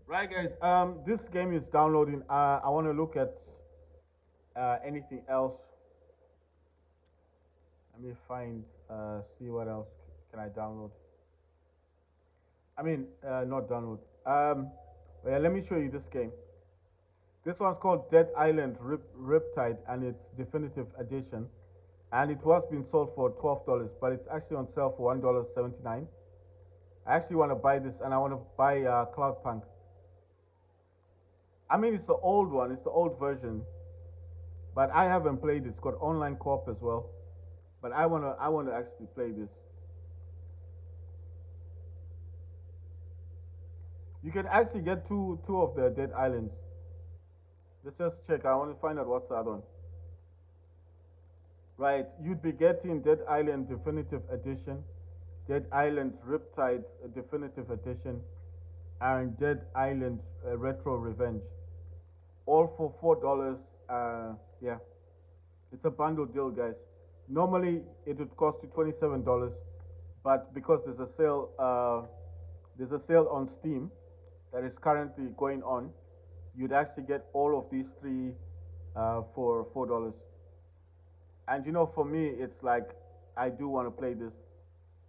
Right, guys. This game is downloading. I want to look at anything else. Let me find. See what else can I download. I mean, not download. Well, yeah, let me show you this game. This one's called Dead Island Riptide, and it's definitive edition. And it was being sold for $12, but it's actually on sale for $1.79. I actually want to buy this, and I want to buy Cloudpunk. I mean, it's the old one. It's the old version, but I haven't played it. It's got online co-op as well. But I wanna actually play this. You can actually get two of the dead islands. Let's just check. I want to find out what's the other one. Right, you'd be getting Dead Island Definitive Edition, Dead Island Riptides Definitive Edition, and Dead Island Retro Revenge. All for $4. Yeah, it's a bundle deal, guys. Normally it would cost you $27, but because there's a sale on Steam that is currently going on, you'd actually get all of these three for $4. And for me, it's like I do want to play this.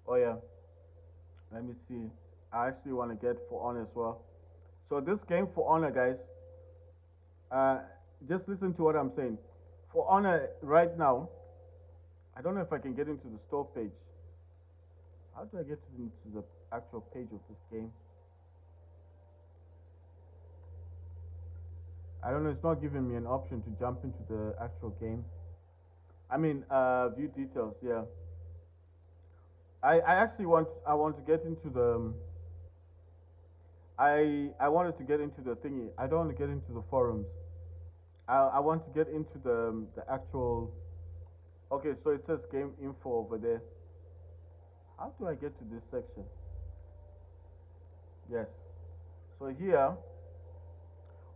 Oh yeah, let me see. I actually want to get For Honor as well. So this game For Honor, guys, uh, just listen to what I'm saying. For Honor right now, I don't know if I can get into the store page. How do I get into the actual page of this game? I don't know. It's not giving me an option to jump into the actual game. I mean, view details. Yeah, I actually want to get into the. I wanted to get into the thingy. I don't want to get into the forums. I want to get into the actual. Okay, so it says game info over there. How do I get to this section? Yes. So here.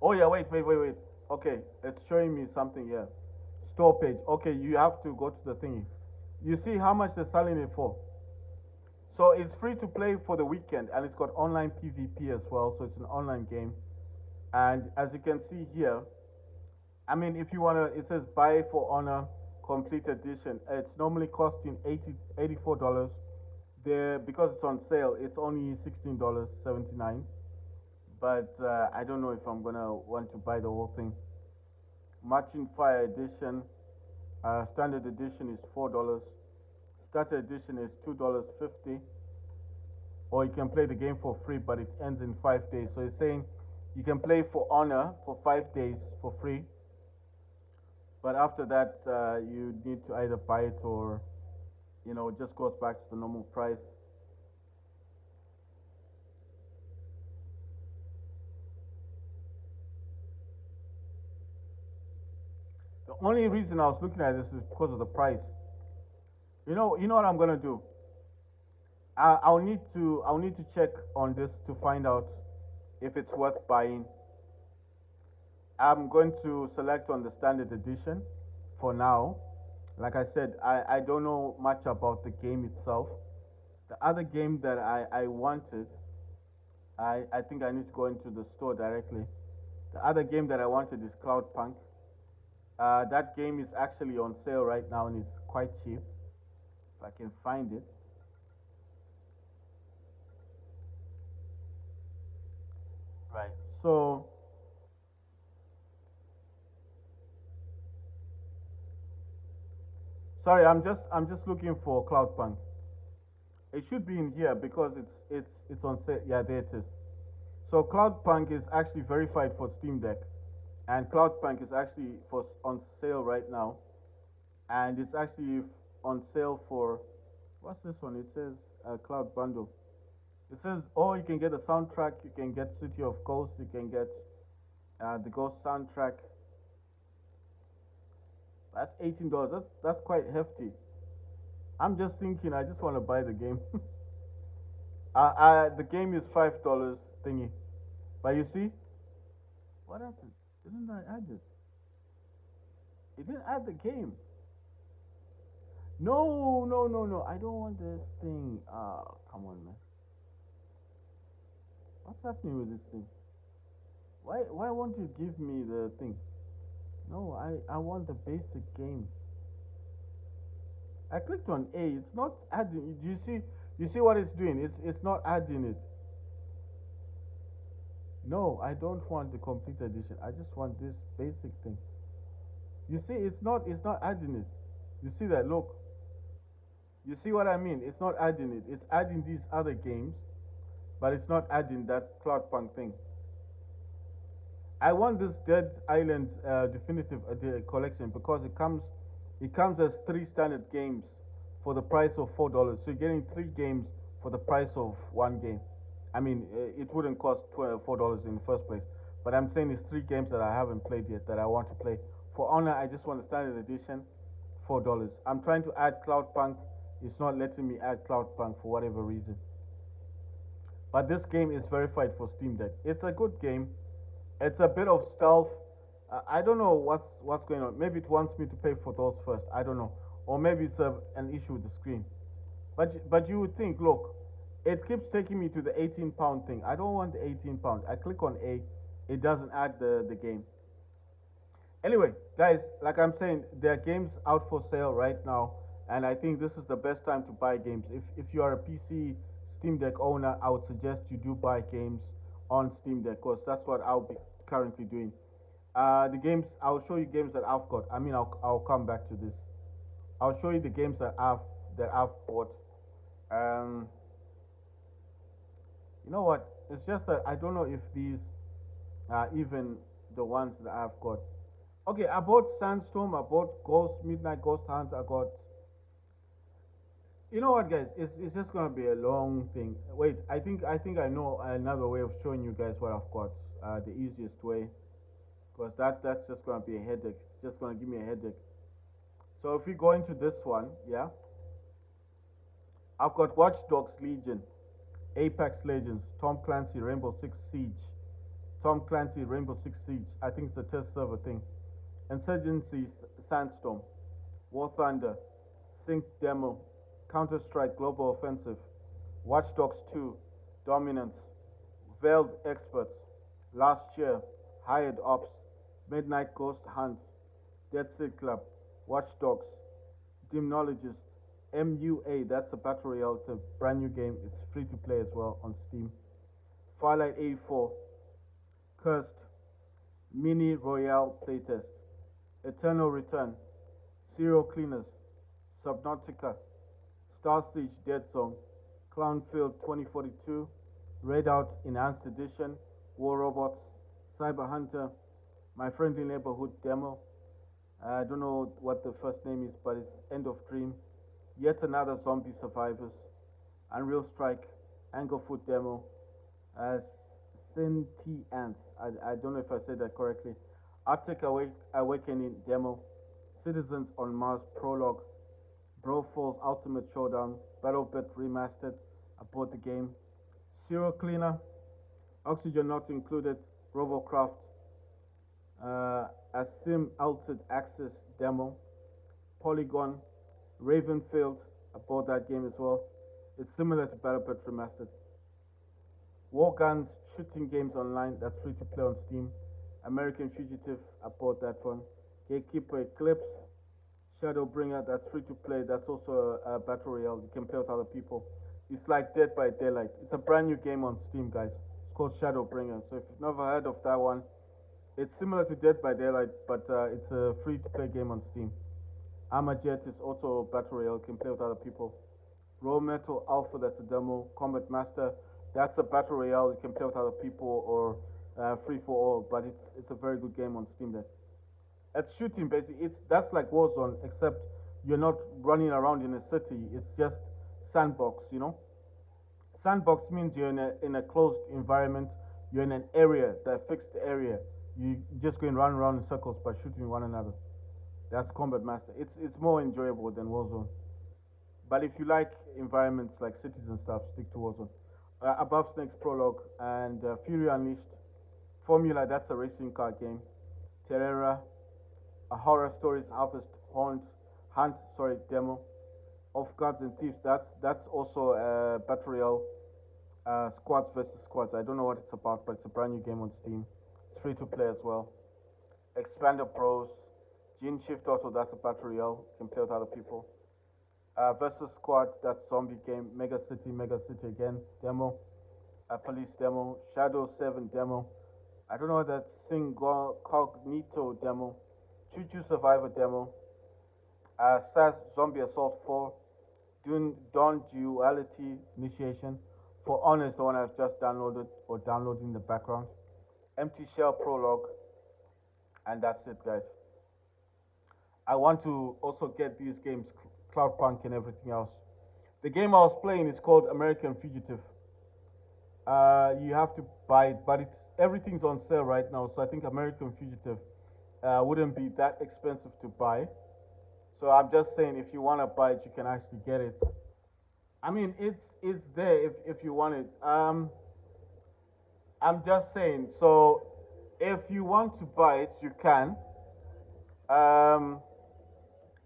Oh yeah, wait. Okay, it's showing me something here. Store page. Okay, you have to go to the thingy. You see how much they're selling it for. So it's free to play for the weekend, and it's got online PvP as well. So it's an online game, and as you can see here, I mean, if you wanna, it says buy For Honor complete edition. It's normally costing $84. There, because it's on sale, it's only $16.79. But I don't know if I'm gonna want to buy the whole thing. Marching Fire edition, standard edition is $4. Starter edition is $2.50. Or you can play the game for free, but it ends in 5 days. So it's saying you can play For Honor for 5 days for free, but after that, you need to either buy it or, it just goes back to the normal price. The only reason I was looking at this is because of the price. You know what I'm gonna do. I'll need to check on this to find out if it's worth buying. I'm going to select on the standard edition for now. Like I said, I don't know much about the game itself. The other game that I wanted, I think I need to go into the store directly. The other game that I wanted is Cloudpunk. That game is actually on sale right now and it's quite cheap. If I can find it. Right. So, sorry, I'm just looking for Cloudpunk. It should be in here because it's on sale. Yeah, there it is. So Cloudpunk is actually verified for Steam Deck, and Cloudpunk is actually on sale right now, and it's actually on sale for what's this one? It says Cloud Bundle. It says, oh, you can get a soundtrack, you can get City of Ghosts, you can get the Ghost soundtrack. That's $18. That's quite hefty. I'm just thinking, I just want to buy the game. The game is $5 thingy, but you see, what happened? Didn't I add it? It didn't add the game. No, no, no, no. I don't want this thing. Come on, man. What's happening with this thing? Why won't you give me the thing? No, I want the basic game. I clicked on A. It's not adding. Do you see? You see what it's doing? It's not adding it. No, I don't want the complete edition. I just want this basic thing. You see, it's not adding it. You see that? Look. You see what I mean? It's not adding it. It's adding these other games, but it's not adding that Cloudpunk thing. I want this Dead Island definitive collection because it comes as three standard games for the price of $4. So you're getting three games for the price of one game. I mean, it wouldn't cost $4 in the first place, but I'm saying it's three games that I haven't played yet that I want to play. For Honor, I just want the standard edition, $4. I'm trying to add Cloudpunk. It's not letting me add Cloudpunk for whatever reason. But this game is verified for Steam Deck. It's a good game. It's a bit of stealth. I don't know what's going on. Maybe it wants me to pay for those first. I don't know, or maybe it's an issue with the screen. But you would think, look, it keeps taking me to the 18 pound thing. I don't want the 18 pound. I click on A, it doesn't add the game. Anyway, guys, like I'm saying, there are games out for sale right now, and I think this is the best time to buy games. If you are a PC Steam Deck owner, I would suggest you do buy games on Steam Deck because that's what I'll be currently doing. The games I'll show you games that I've got. I mean, I'll come back to this. I'll show you the games that I've bought. Um, you know what? It's just that I don't know if these are even the ones that I've got. Okay, I bought Sandstorm. I bought Ghost Midnight Ghost Hunt. I got. You know what, guys? It's just gonna be a long thing. Wait, I think I know another way of showing you guys what I've got. The easiest way, because that's just gonna be a headache. It's just gonna give me a headache. So if we go into this one, yeah, I've got Watch Dogs Legion, Apex Legends, Tom Clancy Rainbow Six Siege, Tom Clancy Rainbow Six Siege. I think it's a test server thing. Insurgency Sandstorm, War Thunder, Sync Demo, Counter Strike Global Offensive, Watch Dogs 2, Dominance, Veiled Experts, Last Year, Hired Ops, Midnight Ghost Hunt, Dead Sea Club, Watch Dogs, Demonologist, MUA, that's a battle royale. It's a brand new game. It's free to play as well on Steam. Firelight 84, Cursed, Mini Royale Playtest, Eternal Return, Serial Cleaners, Subnautica, Star Siege Dead Zone, Clownfield 2042, Redout Enhanced Edition, War Robots, Cyber Hunter, My Friendly Neighborhood Demo. I don't know what the first name is, but it's End of Dream. Yet Another Zombie Survivors, Unreal Strike, Anglefoot Demo, Sentience. I don't know if I said that correctly. Arctic Awakening Demo, Citizens on Mars Prologue, Broforce Ultimate Showdown, BattleBit Remastered. I bought the game. Serial Cleaner, Oxygen Not Included, Robocraft, a Sim Altered Access Demo, Polygon, Ravenfield. I bought that game as well. It's similar to BattleBit Remastered. War Guns Shooting Games Online, that's free to play on Steam. American Fugitive, I bought that one. Gatekeeper Eclipse, Shadowbringer, that's free to play. That's also a battle royale. You can play with other people. It's like Dead by Daylight. It's a brand new game on Steam, guys. It's called Shadowbringer. So if you've never heard of that one, it's similar to Dead by Daylight, but it's a free to play game on Steam. Armajet is also a battle royale. You can play with other people. Raw Metal Alpha, that's a demo. Combat Master, that's a battle royale. You can play with other people or free for all, but it's a very good game on Steam Deck. It's shooting basically. That's like Warzone, except you're not running around in a city. It's just sandbox, you know. Sandbox means you're in a closed environment. You're in an area, that fixed area. You just going round and round in circles by shooting one another. That's Combat Master. It's more enjoyable than Warzone. But if you like environments like cities and stuff, stick to Warzone. Above Snakes Prologue and Fury Unleashed. Formula, that's a racing car game. Terrera, a Horror Stories Harvest Hunt, demo. Of Gods and Thieves, that's also a battle royale. Squads versus squads. I don't know what it's about, but it's a brand new game on Steam. It's free to play as well. Expander Pros, Gene Shift Auto, that's a battle royale. You can play with other people. Versus Squad, that's zombie game. Mega City again, demo. Police demo. Shadow 7 demo. I don't know that Cognito demo. Choo Choo Survivor demo. SAS Zombie Assault 4. Dawn Duality Initiation. For Honest, the one I've just downloaded or downloading in the background. Empty Shell Prologue. And that's it, guys. I want to also get these games, Cloudpunk and everything else. The game I was playing is called American Fugitive. You have to buy it, but it's everything's on sale right now. So I think American Fugitive wouldn't be that expensive to buy. So I'm just saying, if you want to buy it, you can actually get it. I mean, it's there if you want it. I'm just saying. So if you want to buy it, you can. Um,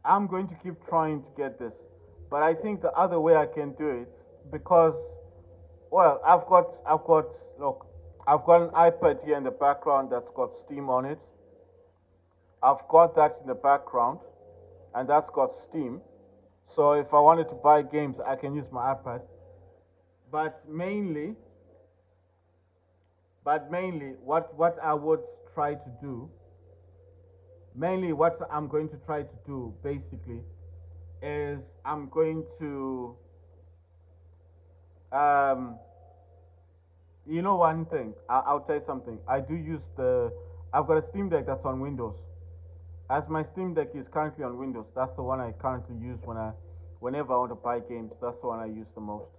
I'm going to keep trying to get this, but I think the other way I can do it because, well, look, I've got an iPad here in the background that's got Steam on it. I've got that in the background, and that's got Steam. So if I wanted to buy games, I can use my iPad. But mainly, what I would try to do, mainly what I'm going to try to do, basically, is I'm going to, um, you know, one thing. I'll tell you something. I've got a Steam Deck that's on Windows. As my Steam Deck is currently on Windows, that's the one I currently use whenever I want to buy games. That's the one I use the most.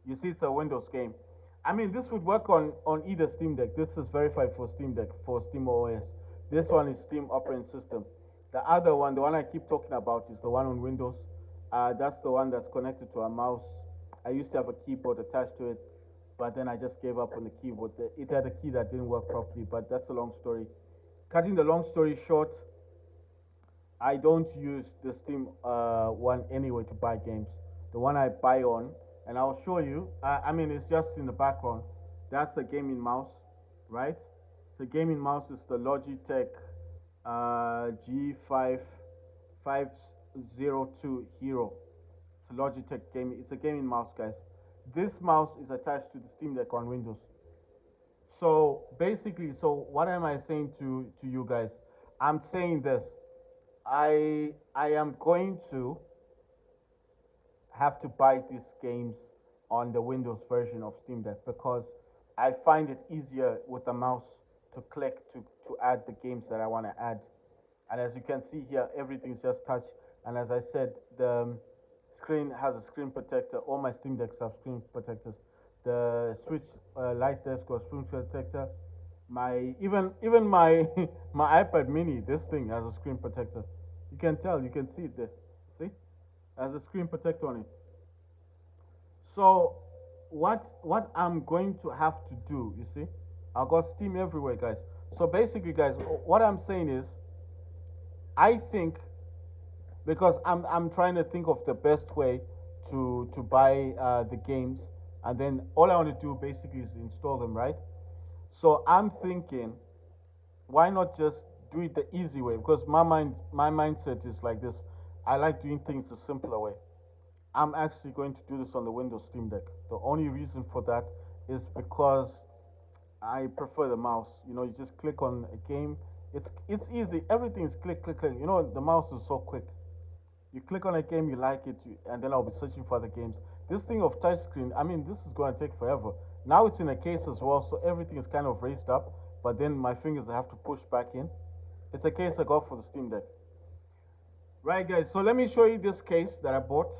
You see, it's a Windows game. I mean, this would work on either Steam Deck. This is verified for Steam Deck, for SteamOS. This one is Steam operating system. The other one, the one I keep talking about, is the one on Windows. That's the one that's connected to a mouse. I used to have a keyboard attached to it, but then I just gave up on the keyboard. It had a key that didn't work properly, but that's a long story. Cutting the long story short, I don't use the Steam one anyway to buy games. The one I buy on, and I'll show you. I mean, it's just in the background. That's a gaming mouse, right? So gaming mouse is the Logitech G5 502 Hero. It's a Logitech gaming. It's a gaming mouse, guys. This mouse is attached to the Steam Deck on Windows. So basically, so what am I saying to you guys? I'm saying this. I am going to have to buy these games on the Windows version of Steam Deck because I find it easier with the mouse to click to add the games that I want to add. And as you can see here, everything's just touch. And as I said, the screen has a screen protector. All my Steam Decks have screen protectors. The Switch Lite desk got screen protector. My even my my iPad Mini, this thing has a screen protector. You can tell, you can see it there. See, has a screen protector on it. So what I'm going to have to do, you see, I got Steam everywhere, guys. So basically, guys, what I'm saying is, I think because I'm trying to think of the best way to buy the games, and then all I want to do basically is install them, right? So I'm thinking, why not just do it the easy way? Because my mindset is like this. I like doing things the simpler way. I'm actually going to do this on the Windows Steam Deck. The only reason for that is because I prefer the mouse. You know, you just click on a game. It's easy. Everything is click, click, click. You know, the mouse is so quick. You click on a game, you like it, and then I'll be searching for other games. This thing of touchscreen, I mean, this is going to take forever. Now it's in a case as well, so everything is kind of raised up, but then my fingers I have to push back in. It's a case I got for the Steam Deck. Right, guys, so let me show you this case that I bought.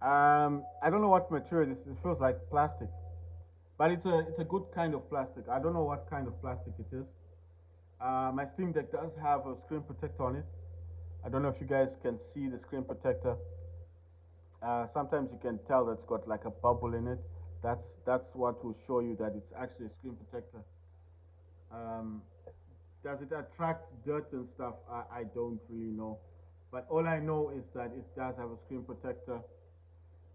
I don't know what material this is. It feels like plastic, but it's a good kind of plastic. I don't know what kind of plastic it is. My Steam Deck does have a screen protector on it. I don't know if you guys can see the screen protector. Sometimes you can tell that it's got like a bubble in it. That's what will show you that it's actually a screen protector. Um, does it attract dirt and stuff? I don't really know. But all I know is that it does have a screen protector.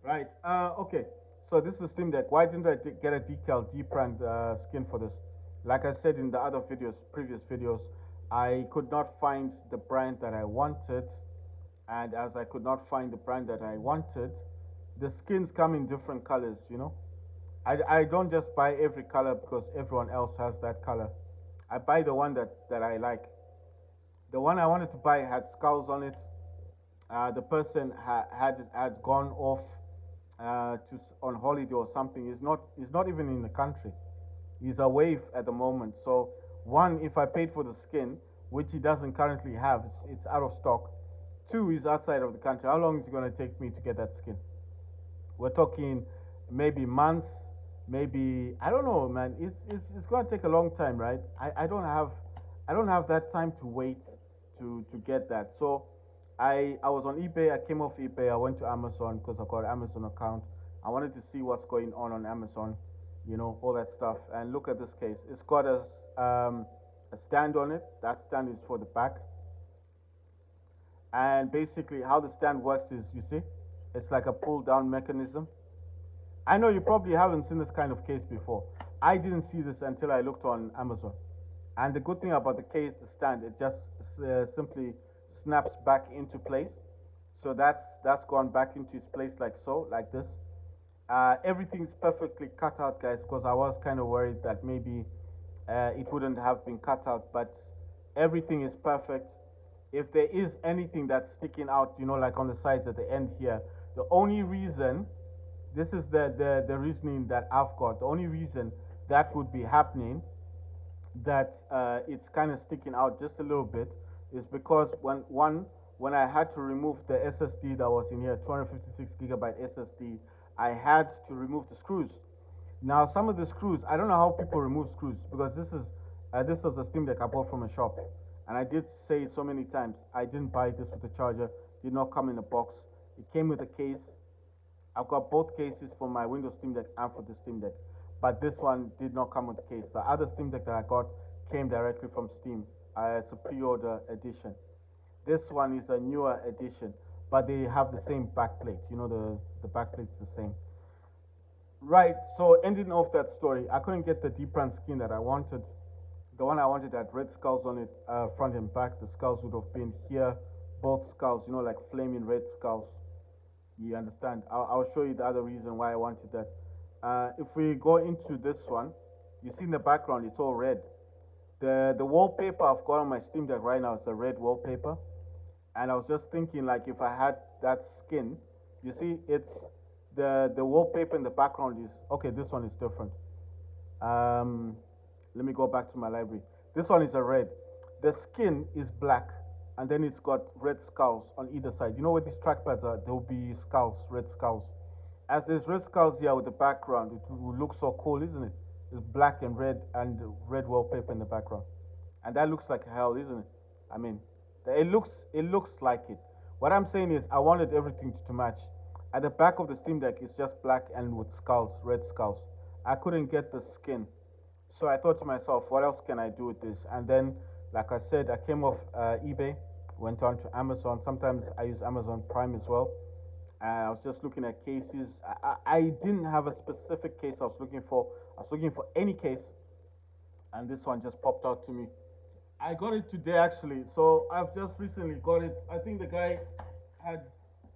Right. Okay. So this is Steam Deck. Why didn't I get a decal deep brand skin for this? Like I said in the other videos, previous videos, I could not find the brand that I wanted, and as I could not find the brand that I wanted, the skins come in different colors, you know. I don't just buy every color because everyone else has that color. I buy the one that I like. The one I wanted to buy had skulls on it. The person had gone off on holiday or something. He's not even in the country. He's away at the moment. So one, if I paid for the skin, which he doesn't currently have, it's out of stock. Two, he's outside of the country. How long is it going to take me to get that skin? We're talking maybe months, maybe I don't know, man. It's gonna take a long time, right? I don't have that time to wait to get that. So I was on eBay. I came off eBay. I went to Amazon because I got an Amazon account. I wanted to see what's going on Amazon, all that stuff. And look at this case. It's got a stand on it. That stand is for the back. And basically, how the stand works is, you see, it's like a pull down mechanism. I know you probably haven't seen this kind of case before. I didn't see this until I looked on Amazon. And the good thing about the case, the stand, it just simply snaps back into place. So that's gone back into its place like so, like this. Everything's perfectly cut out, guys, because I was kind of worried that maybe it wouldn't have been cut out, but everything is perfect. If there is anything that's sticking out, like on the sides at the end here, the only reason, this is the reasoning that I've got, the only reason that would be happening, that it's kind of sticking out just a little bit, is because when I had to remove the SSD that was in here, 256 gigabyte SSD, I had to remove the screws. Now, some of the screws, I don't know how people remove screws, because this was a Steam Deck I bought from a shop, and I did say so many times I didn't buy this with a charger. Did not come in a box. It came with a case. I've got both cases for my Windows Steam Deck and for the Steam Deck, but this one did not come with the case. The other Steam Deck that I got came directly from Steam. It's a pre-order edition. This one is a newer edition, but they have the same backplate. The backplate's the same. Right, so ending off that story, I couldn't get the deep brand skin that I wanted. The one I wanted had red skulls on it, front and back. The skulls would have been here, both skulls, like flaming red skulls. You understand? I'll show you the other reason why I wanted that. If we go into this one, you see in the background, it's all red. The wallpaper I've got on my Steam Deck right now is a red wallpaper. And I was just thinking, like, if I had that skin, you see, it's the wallpaper in the background is, okay, this one is different. Let me go back to my library. This one is a red. The skin is black, and then it's got red skulls on either side. You know where these trackpads are? There will be skulls, red skulls. As there's red skulls here with the background, it will look so cool, isn't it? It's black and red wallpaper in the background. And that looks like hell, isn't it? I mean, it looks like it. What I'm saying is I wanted everything to match. At the back of the Steam Deck, it's just black and with skulls, red skulls. I couldn't get the skin. So I thought to myself, what else can I do with this? And then, like I said, I came off eBay, went on to Amazon. Sometimes I use Amazon Prime as well. I was just looking at cases. I didn't have a specific case I was looking for. I was looking for any case, and this one just popped out to me. I got it today, actually. So I've just recently got it. I think the guy had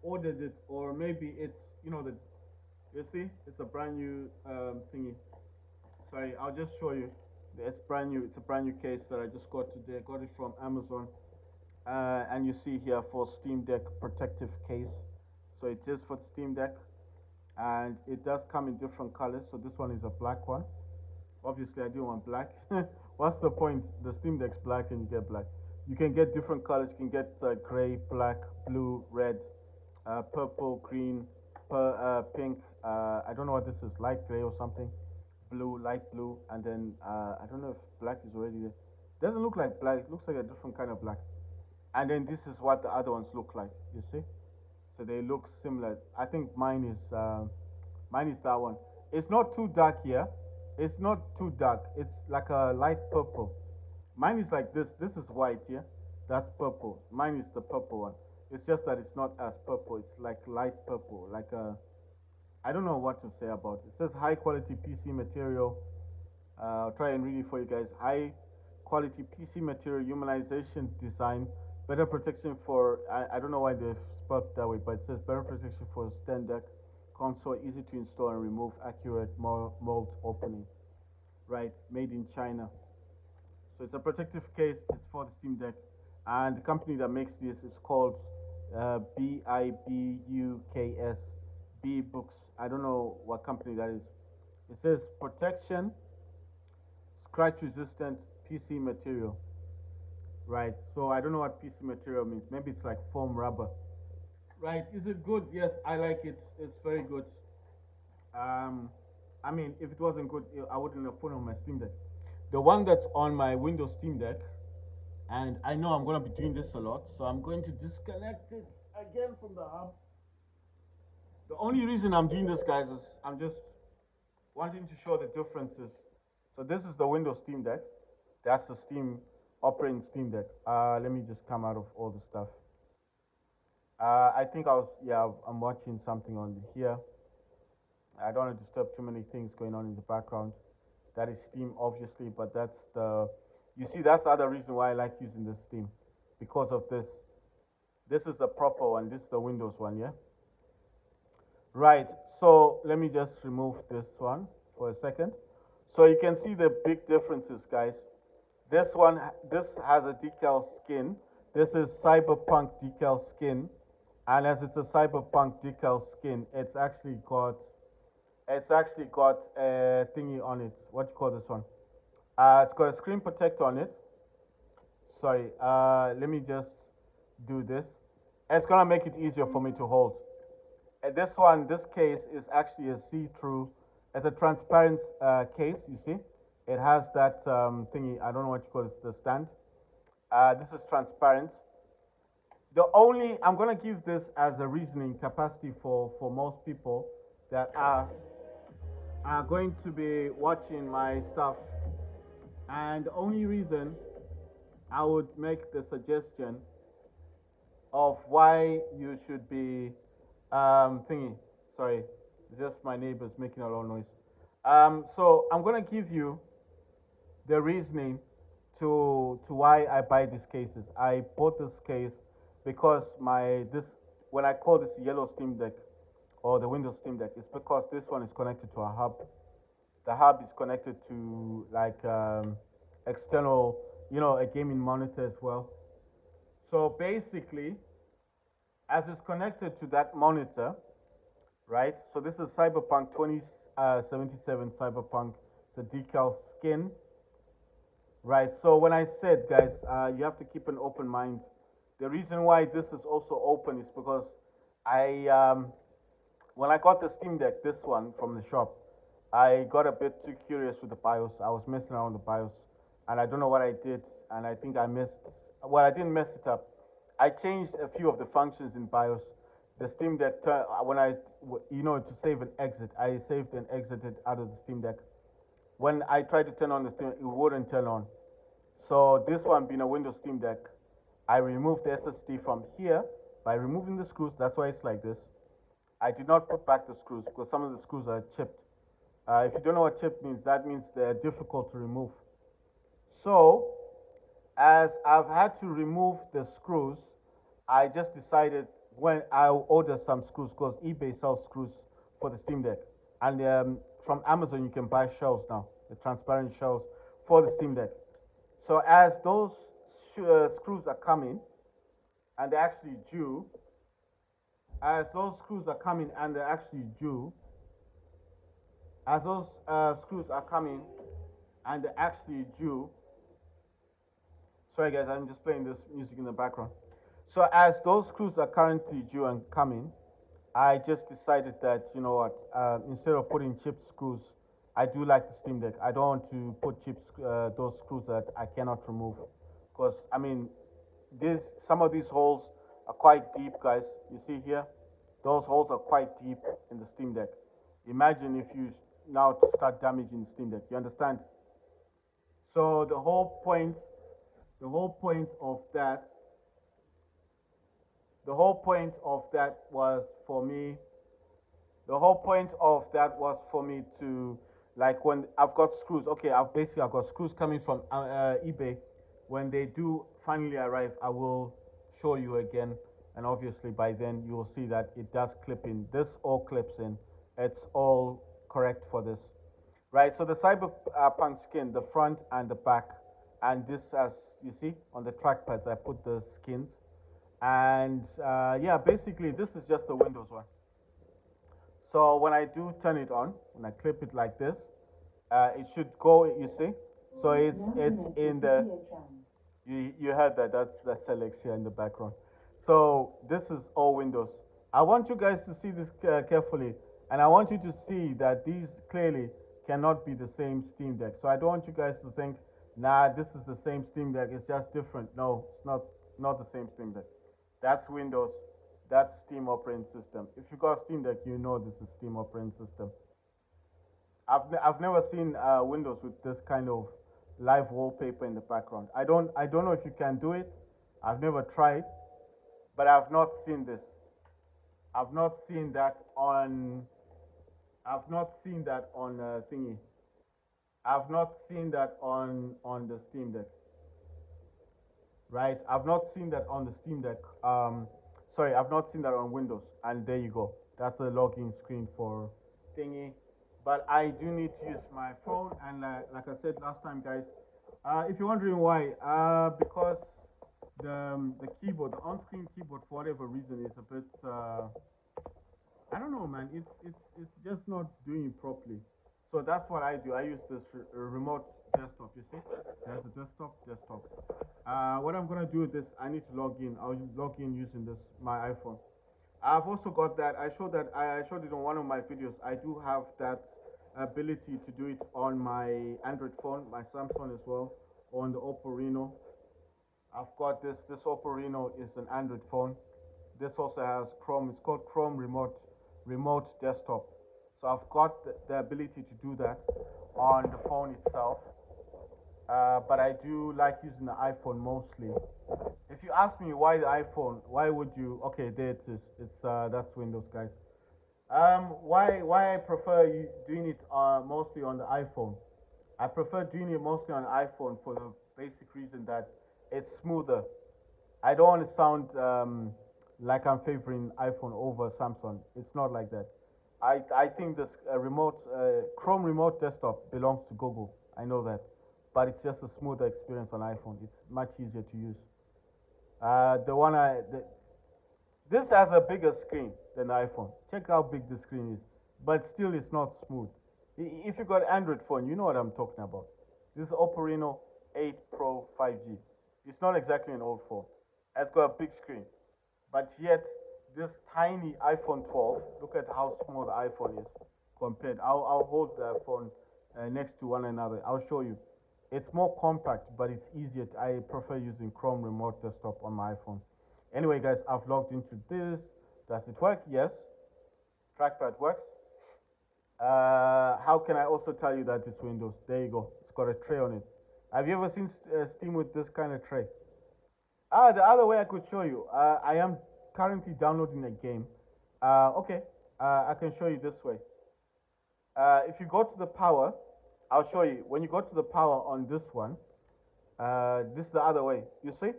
ordered it, or maybe it's, you see, it's a brand new thingy. Sorry, I'll just show you. It's brand new. It's a brand new case that I just got today. I got it from Amazon. And you see here for Steam Deck protective case. So it is for the Steam Deck. And it does come in different colors. So this one is a black one. Obviously, I didn't want black. What's the point? The Steam Deck's black and you get black. You can get different colors. You can get gray, black, blue, red, purple, green, pink. I don't know what this is, light gray or something. Blue, light blue, and then I don't know if black is already there. Doesn't look like black. It looks like a different kind of black. And then this is what the other ones look like. You see? So they look similar. I think mine is that one. It's not too dark here. It's not too dark. It's like a light purple. Mine is like this. This is white here. That's purple. Mine is the purple one. It's just that it's not as purple. It's like light purple, like a, I don't know what to say about it. It says high quality PC material. I'll try and read it for you guys. High quality PC material, humanization design, better protection for. I don't know why they've spelled it that way, but it says better protection for stand deck console, easy to install and remove, accurate mold opening. Right, made in China. So it's a protective case. It's for the Steam Deck, and the company that makes this is called BIBUKS B Books. I don't know what company that is. It says protection, scratch resistant PC material. Right. So I don't know what PC material means. Maybe it's like foam rubber. Right. Is it good? Yes, I like it. It's very good. Um, I mean, if it wasn't good, I wouldn't have put it on my Steam Deck. The one that's on my Windows Steam Deck, and I know I'm going to be doing this a lot, so I'm going to disconnect it again from the hub. The only reason I'm doing this, guys, is I'm just wanting to show the differences. So this is the Windows Steam Deck. That's the Steam operating Steam Deck. Let me just come out of all the stuff. I think I'm watching something on here. I don't want to disturb too many things going on in the background. That is Steam, obviously, but that's the, you see, that's the other reason why I like using this Steam, because of this. This is the proper one. This is the Windows one, yeah? Right, so let me just remove this one for a second. So you can see the big differences, guys. This one, this has a decal skin. This is Cyberpunk decal skin. And as it's a Cyberpunk decal skin, it's actually got a thingy on it. What do you call this one? It's got a screen protector on it. Sorry, let me just do this. It's gonna make it easier for me to hold. And this case is actually a see-through. It's a transparent case. You see, it has that thingy. I don't know what you call it, the stand. This is transparent. I'm gonna give this as a reasoning capacity for most people that are going to be watching my stuff, and the only reason I would make the suggestion of why you should be thingy. Sorry, it's just my neighbors making a lot of noise. So I'm gonna give you the reasoning to why I buy these cases. I bought this case because my this when I call this yellow Steam Deck or the Windows Steam Deck, it's because this one is connected to a hub. The hub is connected to like external, a gaming monitor as well. So basically, as it's connected to that monitor, right? So this is Cyberpunk 2077 Cyberpunk. It's a decal skin, right? So when I said, guys, you have to keep an open mind. The reason why this is also open is because I when I got the Steam Deck, this one from the shop, I got a bit too curious with the BIOS. I was messing around with the BIOS, and I don't know what I did, and I think I messed. Well, I didn't mess it up. I changed a few of the functions in BIOS. The Steam Deck, when to save and exit, I saved and exited out of the Steam Deck. When I tried to turn on the Steam, it wouldn't turn on. So this one being a Windows Steam Deck, I removed the SSD from here by removing the screws. That's why it's like this. I did not put back the screws because some of the screws are chipped. If you don't know what chipped means, that means they're difficult to remove. So, as I've had to remove the screws, I just decided when I'll order some screws because eBay sells screws for the Steam Deck. And from Amazon, you can buy shells now, the transparent shells for the Steam Deck. So, as those screws are coming and they're actually due, as those screws are coming and they're actually due, as those screws are coming and they're actually due, sorry guys, I'm just playing this music in the background. So as those screws are currently due and coming, I just decided that, you know what, instead of putting chip screws, I do like the Steam Deck. I don't want to put those screws that I cannot remove. Because, I mean, some of these holes are quite deep, guys. You see here? Those holes are quite deep in the Steam Deck. Imagine if you now start damaging the Steam Deck. You understand? So the whole point of that, the whole point of that was for me, the whole point of that was for me to, Like when I've got screws. Okay, I've got screws coming from eBay. When they do finally arrive, I will show you again, and obviously by then you will see that it does clip in. This all clips in. It's all correct for this, right? So the Cyberpunk skin, the front and the back, and this, as you see on the trackpads, I put the skins, and yeah, basically this is just the Windows one. So when I do turn it on, when I clip it like this, it should go. You see, so it's in the. You heard that? That's Alexia in the background. So this is all Windows. I want you guys to see this carefully, and I want you to see that these clearly cannot be the same Steam Deck. So I don't want you guys to think, nah, this is the same Steam Deck. It's just different. No, it's not the same Steam Deck. That's Windows. That's Steam operating system. If you got Steam Deck, you know this is Steam operating system. I've never seen Windows with this kind of live wallpaper in the background. I don't know if you can do it. I've never tried, but I've not seen this. I've not seen that on. I've not seen that on thingy. I've not seen that on the Steam Deck. Right? I've not seen that on the Steam Deck. Sorry, I've not seen that on Windows. And there you go. That's the login screen for thingy. But I do need to use my phone, and like I said last time, guys, if you're wondering why, because the keyboard, the on-screen keyboard, for whatever reason, is a bit. I don't know, man. It's just not doing it properly. So that's what I do. I use this remote desktop. You see, there's a desktop. What I'm gonna do with this, I need to log in. I'll log in using this my iPhone. I've also got that. I showed it on one of my videos. I do have that ability to do it on my Android phone, my Samsung as well, on the Oppo Reno. I've got this. This Oppo Reno is an Android phone. This also has Chrome. It's called Chrome Remote Desktop. So I've got the ability to do that on the phone itself. But I do like using the iPhone mostly. If you ask me why the iPhone, why would you? Okay, there it is. It's that's Windows, guys. Why I prefer doing it mostly on the iPhone. I prefer doing it mostly on iPhone for the basic reason that it's smoother. I don't want to sound like I'm favoring iPhone over Samsung. It's not like that. I think this Chrome remote desktop belongs to Google. I know that, but it's just a smoother experience on iPhone. It's much easier to use. The one I the, This has a bigger screen than the iPhone. Check how big the screen is, but still it's not smooth. If you got Android phone, you know what I'm talking about. This is Oppo Reno 8 Pro 5G. It's not exactly an old phone. It's got a big screen, but yet this tiny iPhone 12. Look at how small the iPhone is compared. I'll hold the phone next to one another. I'll show you. It's more compact, but it's easier. I prefer using Chrome Remote Desktop on my iPhone. Anyway, guys, I've logged into this. Does it work? Yes. Trackpad works. How can I also tell you that it's Windows? There you go. It's got a tray on it. Have you ever seen Steam with this kind of tray? The other way I could show you. I am currently downloading a game. Okay. I can show you this way. If you go to the power, I'll show you. When you go to the power on this one, this is the other way. You see?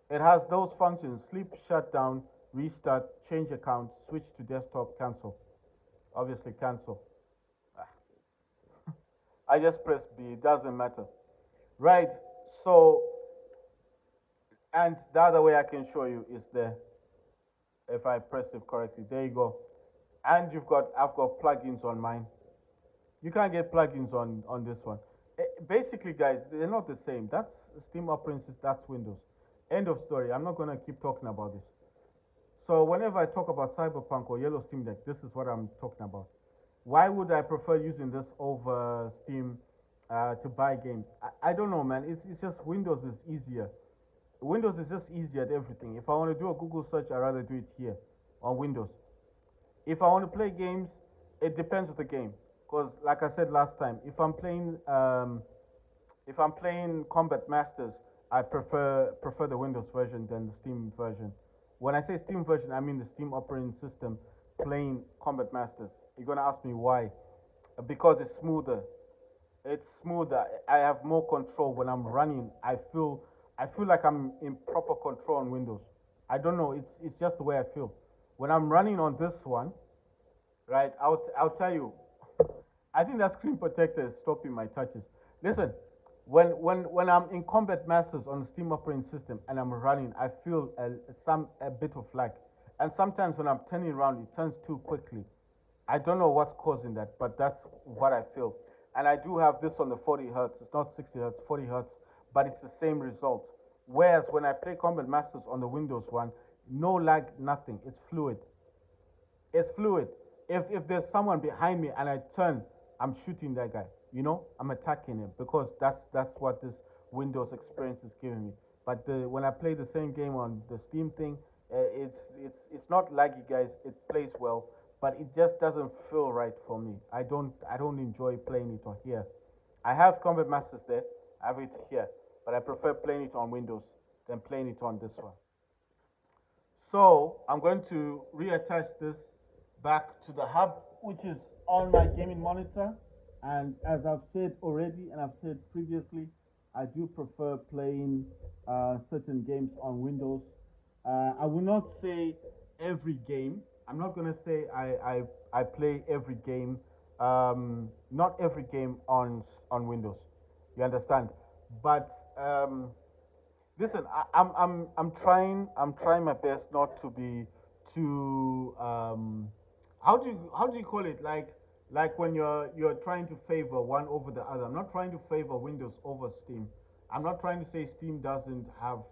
It has those functions: sleep, shutdown, restart, change account, switch to desktop, cancel. Obviously, cancel. I just press B. It doesn't matter. Right. So, and the other way I can show you is there. If I press it correctly, there you go. And I've got plugins on mine. You can't get plugins on this one. Basically, guys, they're not the same. That's Steam operating system. That's Windows. End of story. I'm not gonna keep talking about this. So whenever I talk about Cyberpunk or Yellow Steam Deck, this is what I'm talking about. Why would I prefer using this over Steam to buy games? I don't know, man. It's just Windows is easier. Windows is just easier at everything. If I want to do a Google search, I'd rather do it here on Windows. If I want to play games, it depends on the game. Because, like I said last time, if I'm playing Combat Masters, I prefer the Windows version than the Steam version. When I say Steam version, I mean the Steam operating system playing Combat Masters. You're gonna ask me why? Because it's smoother. It's smoother. I have more control when I'm running. I feel like I'm in proper control on Windows. I don't know. It's just the way I feel. When I'm running on this one, right? I'll tell you. I think that screen protector is stopping my touches. Listen, when I'm in Combat Masters on the Steam operating system and I'm running, I feel a bit of lag, and sometimes when I'm turning around, it turns too quickly. I don't know what's causing that, but that's what I feel. And I do have this on the 40 hertz. It's not 60 hertz, 40 hertz, but it's the same result. Whereas when I play Combat Masters on the Windows one, no lag, nothing. It's fluid. It's fluid. If there's someone behind me and I turn, I'm shooting that guy. I'm attacking him because that's what this Windows experience is giving me. But when I play the same game on the Steam thing, it's not laggy, guys. It plays well, but it just doesn't feel right for me. I don't enjoy playing it on here. I have Combat Masters there. I have it here, but I prefer playing it on Windows than playing it on this one. So I'm going to reattach this back to the hub, which is on my gaming monitor. And as I've said already, and I've said previously, I do prefer playing certain games on Windows. I will not say every game. I'm not going to say I play every game, not every game on Windows. You understand? But listen, I'm trying my best not to be too how do you call it, like when you're trying to favor one over the other. I'm not trying to favor Windows over Steam. I'm not trying to say Steam doesn't have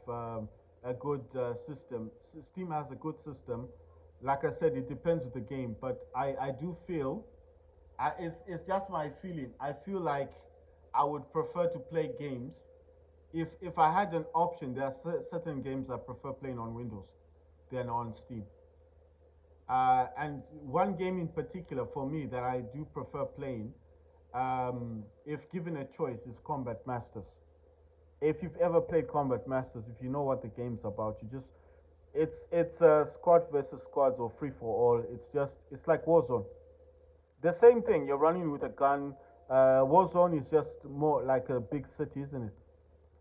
a good system. Steam has a good system. Like I said, it depends with the game, but I do feel it's just my feeling. I feel like I would prefer to play games. If I had an option, there are certain games I prefer playing on Windows than on Steam. And one game in particular for me that I do prefer playing, if given a choice, is Combat Masters. If you've ever played Combat Masters, if you know what the game's about, it's squad versus squads or free for all. It's like Warzone. The same thing. You're running with a gun. Warzone is just more like a big city, isn't it?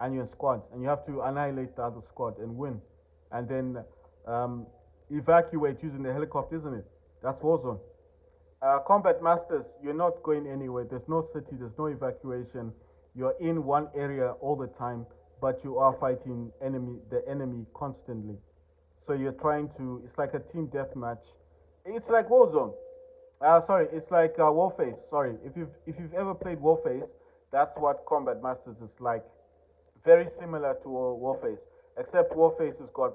And you're in squads, and you have to annihilate the other squad and win, and then um, evacuate using the helicopter, isn't it? That's Warzone. Combat Masters, you're not going anywhere. There's no city. There's no evacuation. You're in one area all the time, but you are fighting the enemy constantly. So you're trying to. It's like a team deathmatch. It's like Warzone. Sorry, it's like Warface. Sorry, if you've ever played Warface, that's what Combat Masters is like. Very similar to Warface, except Warface has got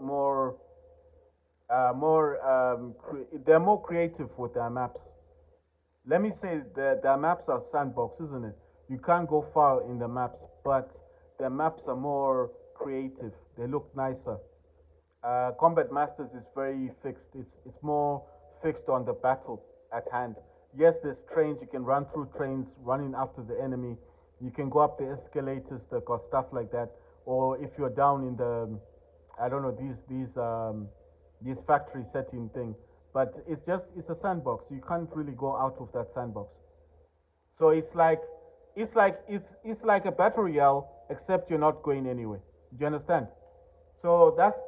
they're more creative with their maps. Let me say that their maps are sandbox, isn't it? You can't go far in the maps, but their maps are more creative. They look nicer. Combat Masters is very fixed. It's more fixed on the battle at hand. Yes, there's trains. You can run through trains, running after the enemy. You can go up the escalators that got stuff like that. Or if you're down in the, I don't know, these factory setting thing. But it's a sandbox. You can't really go out of that sandbox. So it's like a battle royale, except you're not going anywhere. Do you understand? So that's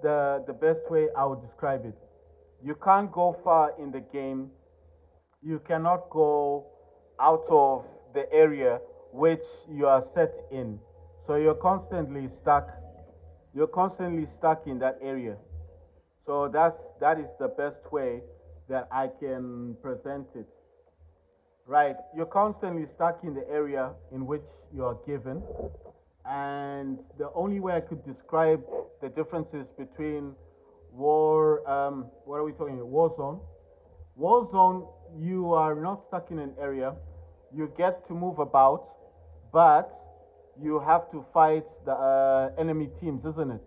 the best way I would describe it. You can't go far in the game. You cannot go out of the area which you are set in. So you're constantly stuck. You're constantly stuck in that area. So that is the best way that I can present it. Right. You're constantly stuck in the area in which you are given. And the only way I could describe the differences between what are we talking about? Warzone. Warzone, you are not stuck in an area. You get to move about, but you have to fight the enemy teams, isn't it?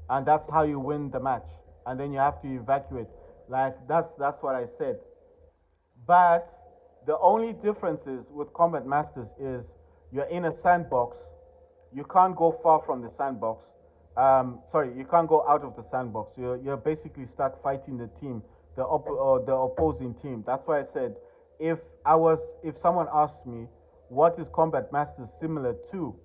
And that's how you win the match. And then you have to evacuate. Like that's what I said. But the only difference is with Combat Masters is you're in a sandbox. You can't go far from the sandbox. Sorry, you can't go out of the sandbox. You're basically stuck fighting the team, or the opposing team. That's why I said if someone asked me what is Combat Masters similar to?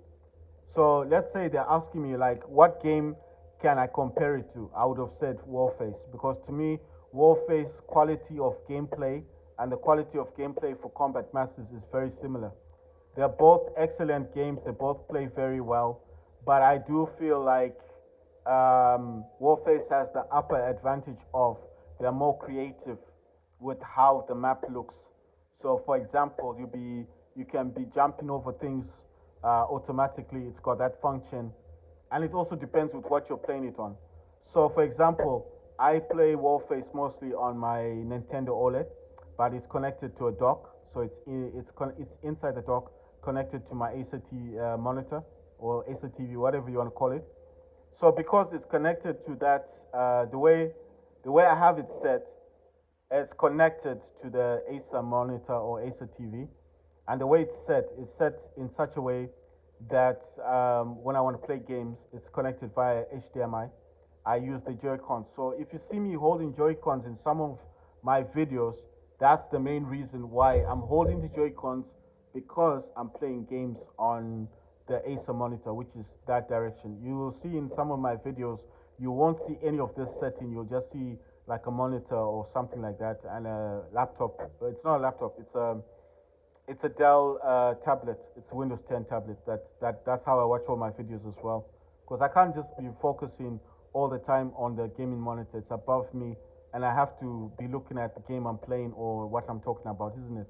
So let's say they're asking me like, what game can I compare it to? I would have said Warface, because to me, Warface quality of gameplay and the quality of gameplay for Combat Masters is very similar. They're both excellent games. They both play very well, but I do feel like Warface has the upper advantage of they're more creative with how the map looks. So, for example, you can be jumping over things automatically. It's got that function, and it also depends with what you're playing it on. So, for example, I play Warface mostly on my Nintendo OLED, but it's connected to a dock, so it's inside the dock, connected to my Acer monitor or Acer TV, whatever you want to call it. So because it's connected to that, the way I have it set, it's connected to the Acer monitor or Acer TV, and the way it's set is set in such a way that when I want to play games, it's connected via HDMI. I use the Joy-Cons. So if you see me holding Joy-Cons in some of my videos, that's the main reason why I'm holding the Joy-Cons, because I'm playing games on the Acer monitor, which is that direction. You will see in some of my videos, you won't see any of this setting. You'll just see like a monitor or something like that, and a laptop. It's not a laptop. It's a Dell tablet. It's a Windows 10 tablet. That's how I watch all my videos as well. Because I can't just be focusing all the time on the gaming monitor. It's above me, and I have to be looking at the game I'm playing or what I'm talking about, isn't it?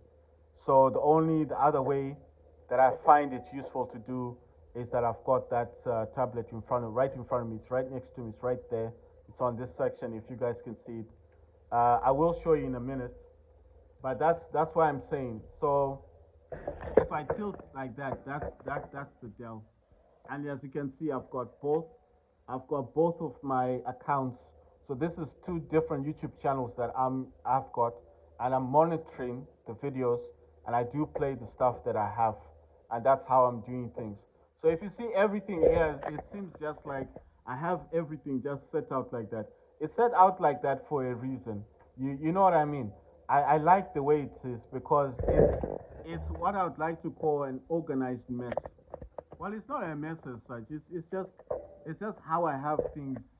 So the other way that I find it useful to do is that I've got that tablet right in front of me. It's right next to me. It's right there. It's on this section. If you guys can see it, I will show you in a minute. But that's what I'm saying. So if I tilt like that, that's the Dell. And as you can see, I've got both of my accounts. So this is two different YouTube channels that I've got, and I'm monitoring the videos, and I do play the stuff that I have, and that's how I'm doing things. So if you see everything here, it seems just like I have everything just set out like that. It's set out like that for a reason. You know what I mean? I like the way it is, because it's what I would like to call an organized mess. Well, it's not a mess as such. It's just how I have things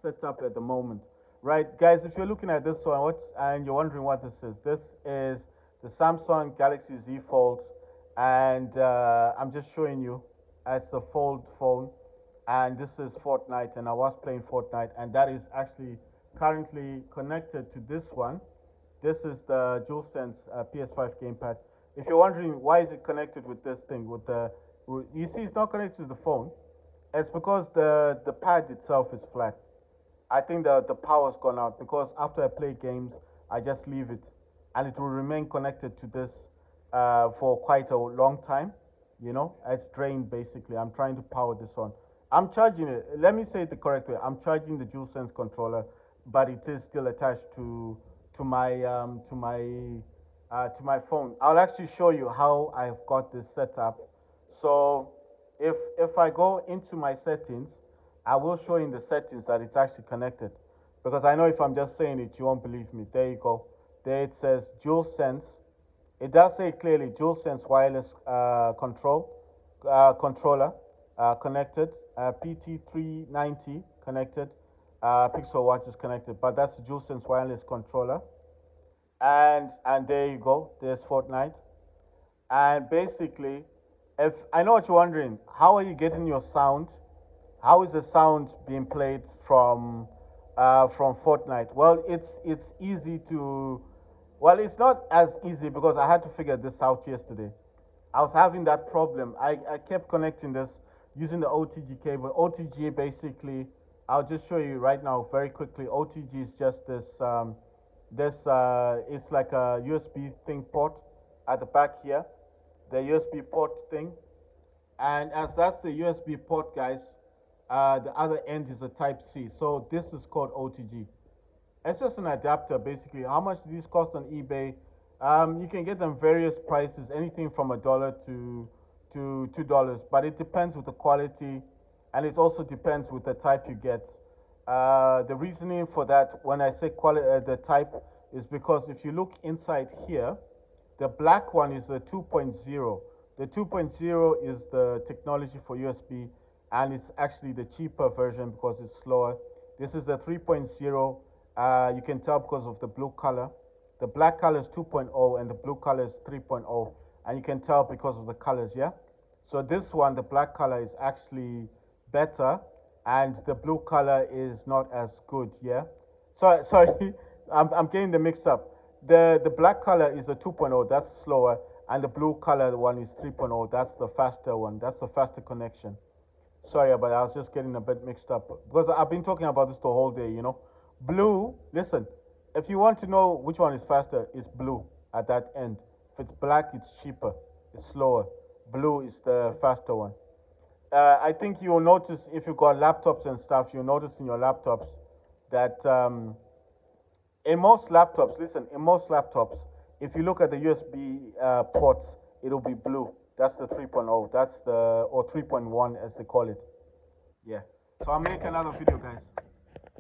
set up at the moment, right, guys? If you're looking at this one, and you're wondering what this is the Samsung Galaxy Z Fold, and I'm just showing you as the Fold phone, and this is Fortnite, and I was playing Fortnite, and that is actually currently connected to this one. This is the DualSense PS5 gamepad. If you're wondering why is it connected with this thing, you see it's not connected to the phone. It's because the pad itself is flat. I think the power's gone out, because after I play games, I just leave it, and it will remain connected to this for quite a long time. It's drained basically. I'm trying to power this on. I'm charging it. Let me say it the correct way. I'm charging the DualSense controller, but it is still attached to my to my phone. I'll actually show you how I've got this set up. So if I go into my settings, I will show you in the settings that it's actually connected, because I know if I'm just saying it, you won't believe me. There you go. There it says DualSense. It does say clearly DualSense wireless controller connected, PT390 connected, Pixel Watch is connected, but that's the DualSense wireless controller. And there you go. There's Fortnite. And basically, if I know what you're wondering, how are you getting your sound? How is the sound being played from Fortnite? Well, it's easy to. Well, it's not as easy, because I had to figure this out yesterday. I was having that problem. I kept connecting this using the OTG cable. OTG basically, I'll just show you right now very quickly. OTG is just it's like a USB thing port at the back here, the USB port thing. And as that's the USB port, guys, the other end is a Type C. So this is called OTG. It's just an adapter, basically. How much do these cost on eBay? You can get them various prices, anything from $1 to $2, but it depends with the quality, and it also depends with the type you get. The reasoning for that, when I say quality, the type, is because if you look inside here, The black one is the 2.0. The 2.0 is the technology for USB, and it's actually the cheaper version because it's slower. This is the 3.0. You can tell because of the blue color. The black color is 2.0 and the blue color is 3.0. And you can tell because of the colors, yeah? So this one, the black color is actually better and the blue color is not as good, yeah? Sorry, I'm getting the mix up. The black color is the 2.0, that's slower, and the blue color one is 3.0, that's the faster one, that's the faster connection. Sorry about that, I was just getting a bit mixed up because I've been talking about this the whole day, you know. Blue, listen, if you want to know which one is faster, it's blue at that end. If it's black, it's cheaper, it's slower. Blue is the faster one. I think you'll notice if you got laptops and stuff, you'll notice in your laptops that in most laptops, listen, in most laptops, if you look at the USB ports, it'll be blue. That's the 3.0. That's the, or 3.1 as they call it. Yeah. So I'll make another video, guys.